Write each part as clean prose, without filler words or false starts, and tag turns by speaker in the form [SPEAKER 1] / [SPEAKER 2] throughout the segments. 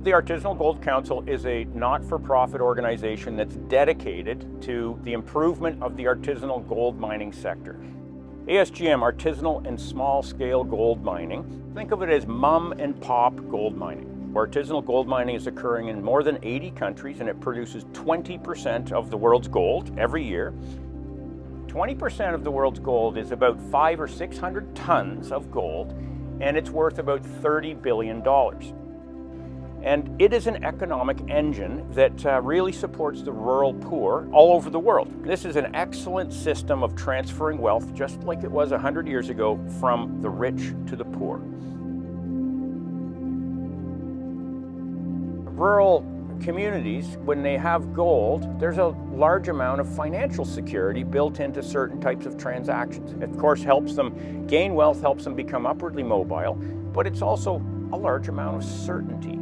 [SPEAKER 1] The Artisanal Gold Council is a not-for-profit organization that's dedicated to the improvement of the artisanal gold mining sector. ASGM, artisanal and small-scale gold mining. Think of it as mom and pop gold mining. Artisanal gold mining is occurring in more than 80 countries, and it produces 20% of the world's gold every year. 20% of the world's gold is about 500 or 600 tons of gold, and it's worth about $30 billion. And it is an economic engine that really supports the rural poor all over the world. This is an excellent system of transferring wealth, just like it was 100 years ago, from the rich to the poor. Rural communities, when they have gold, there's a large amount of financial security built into certain types of transactions. It, of course, helps them gain wealth, helps them become upwardly mobile, but it's also a large amount of certainty.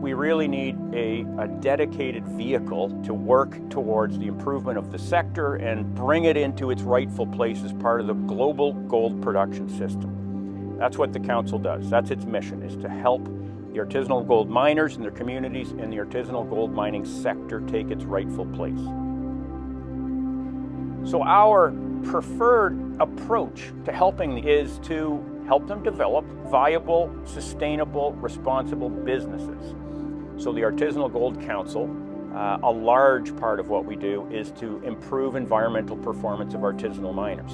[SPEAKER 1] We really need a dedicated vehicle to work towards the improvement of the sector and bring it into its rightful place as part of the global gold production system. That's what the council does. That's its mission, is to help the artisanal gold miners and their communities and the artisanal gold mining sector take its rightful place. So our preferred approach to helping is to help them develop viable, sustainable, responsible businesses. So the Artisanal Gold Council, a large part of what we do is to improve environmental performance of artisanal miners.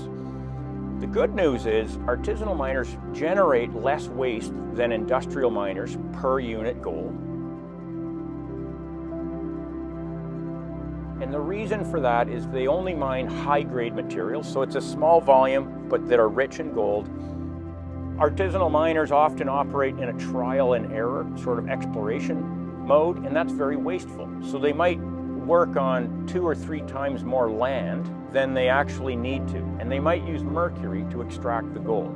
[SPEAKER 1] The good news is artisanal miners generate less waste than industrial miners per unit gold. And the reason for that is they only mine high-grade materials, so it's a small volume, but that are rich in gold. Artisanal miners often operate in a trial and error sort of exploration mode, and that's very wasteful. So they might work on 2 or 3 times more land than they actually need to, and they might use mercury to extract the gold.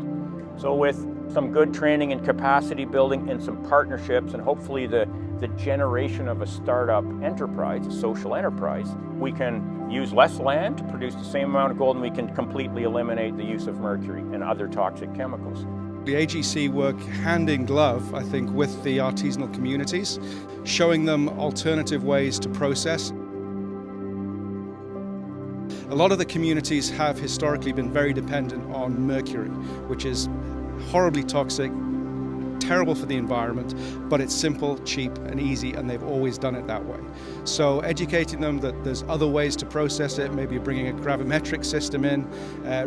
[SPEAKER 1] So with some good training and capacity building and some partnerships, and hopefully the generation of a startup enterprise, a social enterprise, we can use less land to produce the same amount of gold, and we can completely eliminate the use of mercury and other toxic chemicals.
[SPEAKER 2] The AGC work hand in glove, I think, with the artisanal communities, showing them alternative ways to process. A lot of the communities have historically been very dependent on mercury, which is horribly toxic, terrible for the environment, but it's simple, cheap and easy, and they've always done it that way. So educating them that there's other ways to process it, maybe bringing a gravimetric system in,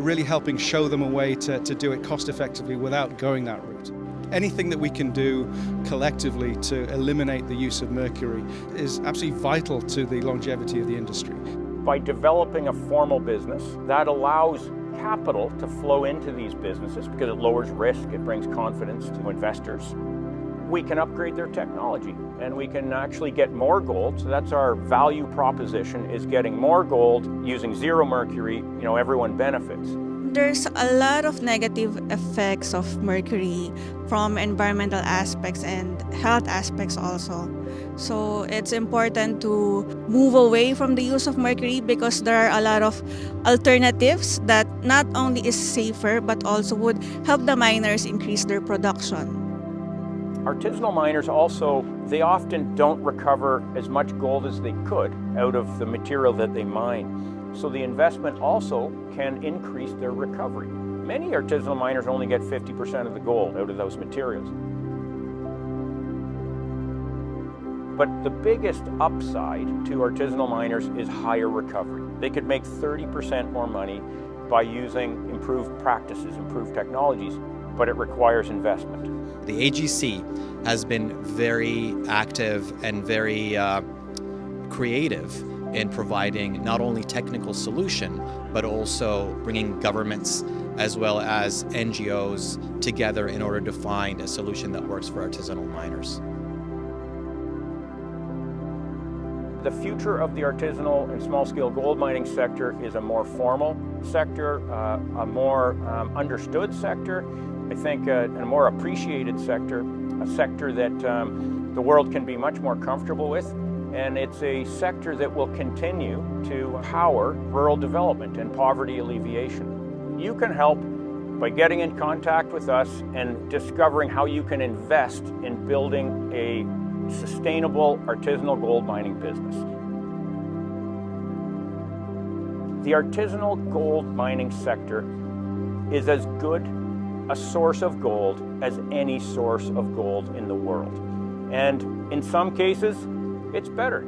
[SPEAKER 2] really helping show them a way to do it cost effectively without going that route. Anything that we can do collectively to eliminate the use of mercury is absolutely vital to the longevity of the industry.
[SPEAKER 1] By developing a formal business, that allows capital to flow into these businesses because it lowers risk, it brings confidence to investors. We can upgrade their technology and we can actually get more gold. So that's our value proposition, is getting more gold using zero mercury. Everyone benefits.
[SPEAKER 3] There's a lot of negative effects of mercury from environmental aspects and health aspects also. So it's important to move away from the use of mercury because there are a lot of alternatives that not only is safer but also would help the miners increase their production.
[SPEAKER 1] Artisanal miners also, they often don't recover as much gold as they could out of the material that they mine. So the investment also can increase their recovery. Many artisanal miners only get 50% of the gold out of those materials. But the biggest upside to artisanal miners is higher recovery. They could make 30% more money by using improved practices, improved technologies, but it requires investment.
[SPEAKER 4] The AGC has been very active and very creative in providing not only technical solution, but also bringing governments as well as NGOs together in order to find a solution that works for artisanal miners.
[SPEAKER 1] The future of the artisanal and small-scale gold mining sector is a more formal sector, a more understood sector, I think a more appreciated sector, a sector that the world can be much more comfortable with. And it's a sector that will continue to power rural development and poverty alleviation. You can help by getting in contact with us and discovering how you can invest in building a sustainable artisanal gold mining business. The artisanal gold mining sector is as good a source of gold as any source of gold in the world. And in some cases, it's better.